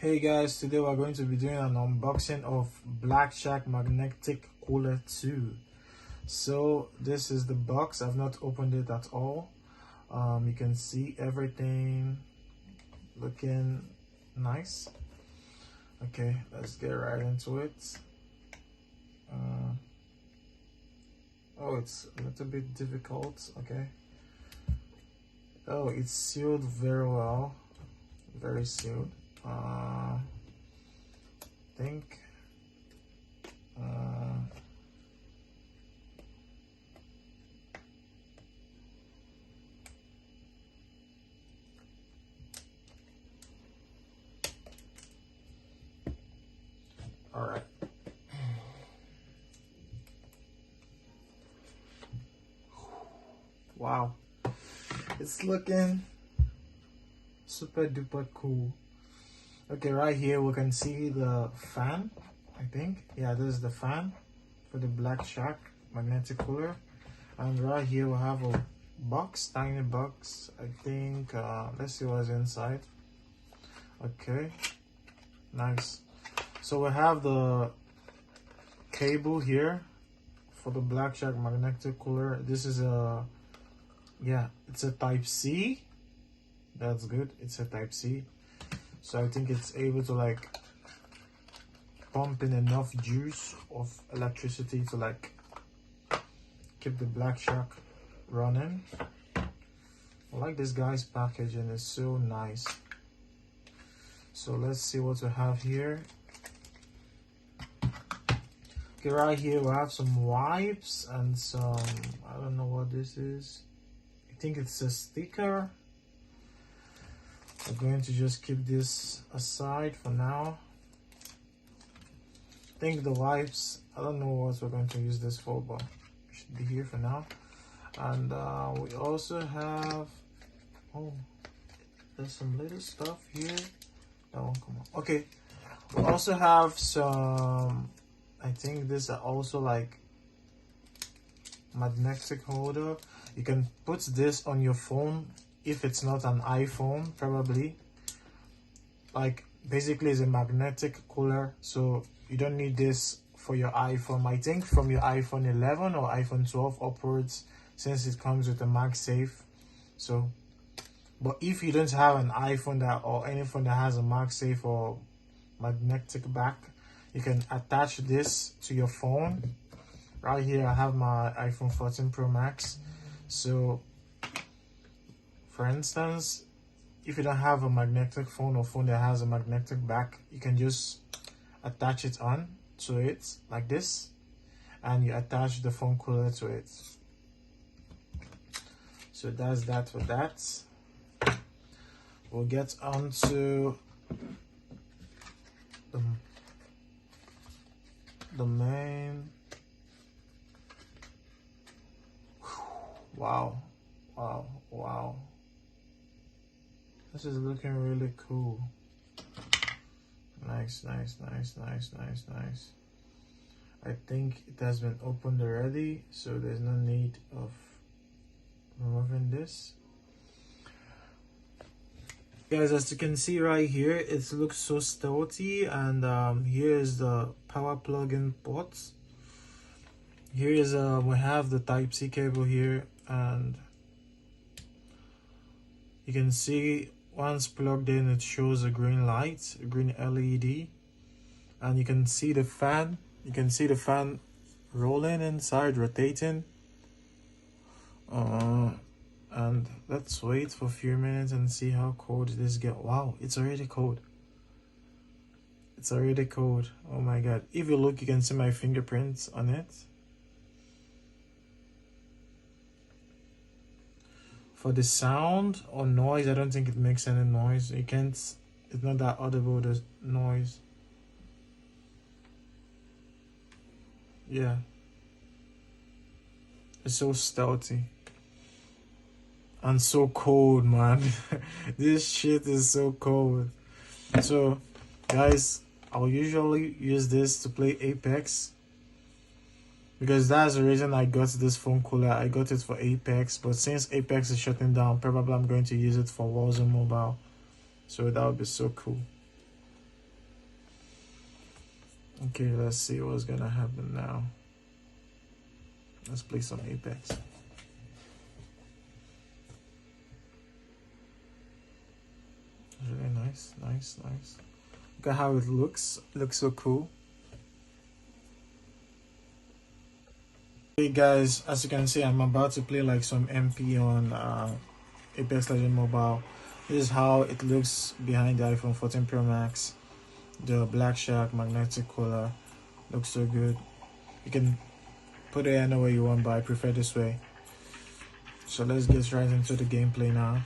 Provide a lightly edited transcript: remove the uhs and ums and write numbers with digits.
Hey guys, today we're going to be doing an unboxing of blackshark magnetic cooler 2. So this is the box. I've not opened it at all. You can see everything looking nice. Okay, let's get right into it. Oh, it's a little bit difficult. Okay. Oh, it's sealed very well, very sealed. Think all right. Wow, it's looking super duper cool. Okay, right here we can see the fan. I think, yeah, this is the fan for the blackshark magnetic cooler. And right here we have a box, tiny box. I think let's see what's inside. Okay, nice. So we have the cable here for the blackshark magnetic cooler. This is a, yeah, it's a type C. That's good, it's a type C. So I think it's able to like pump in enough juice of electricity to like keep the blackshark running. I like this guy's packaging, it's so nice. So let's see what we have here. Okay, right here we have some wipes and some, I don't know what this is. I think it's a sticker. We're going to just keep this aside for now. I think the wipes, I don't know what we're going to use this for, but it should be here for now. And we also have, oh, there's some little stuff here. That won't come on. Okay, we also have some, I think these are also like magnetic holder. You can put this on your phone if it's not an iPhone, probably. Like basically it's a magnetic cooler, so you don't need this for your iPhone. I think from your iPhone 11 or iPhone 12 upwards, since it comes with a MagSafe. So, but if you don't have an iPhone that or any phone that has a MagSafe or magnetic back, you can attach this to your phone. Right here I have my iPhone 14 Pro Max. So for instance, if you don't have a magnetic phone or phone that has a magnetic back, you can just attach it on to it like this, and you attach the phone cooler to it. So that's that for that. We'll get on to the main. Wow, wow, wow. This is looking really cool. Nice, nice, nice, nice, nice, nice. I think it has been opened already, so there's no need of removing this. Guys, as you can see right here, it looks so stealthy, and here is the power plug-in port. Here is we have the type C cable here, and you can see once plugged in it shows a green light, a green LED, and you can see the fan. You can see the fan rolling inside, rotating. And let's wait for a few minutes and see how cold this gets. Wow, it's already cold. It's already cold. Oh my god. If you look, you can see my fingerprints on it. For the sound or noise, I don't think it makes any noise. You can't, it's not that audible, the noise. Yeah. It's so stealthy. And so cold, man. This shit is so cold. So guys, I'll usually use this to play Apex, because that's the reason I got this phone cooler. I got it for Apex, but since Apex is shutting down, probably I'm going to use it for Warzone Mobile. So that would be so cool. Okay, let's see what's gonna happen now. Let's play some Apex. Really nice. Look at how it looks. It looks so cool. Hey guys, as you can see, I'm about to play like some MP on Apex Legends Mobile. This is how it looks behind the iPhone 14 Pro Max. The blackshark magnetic cooler looks so good. You can put it anywhere you want, but I prefer this way. So let's get right into the gameplay now.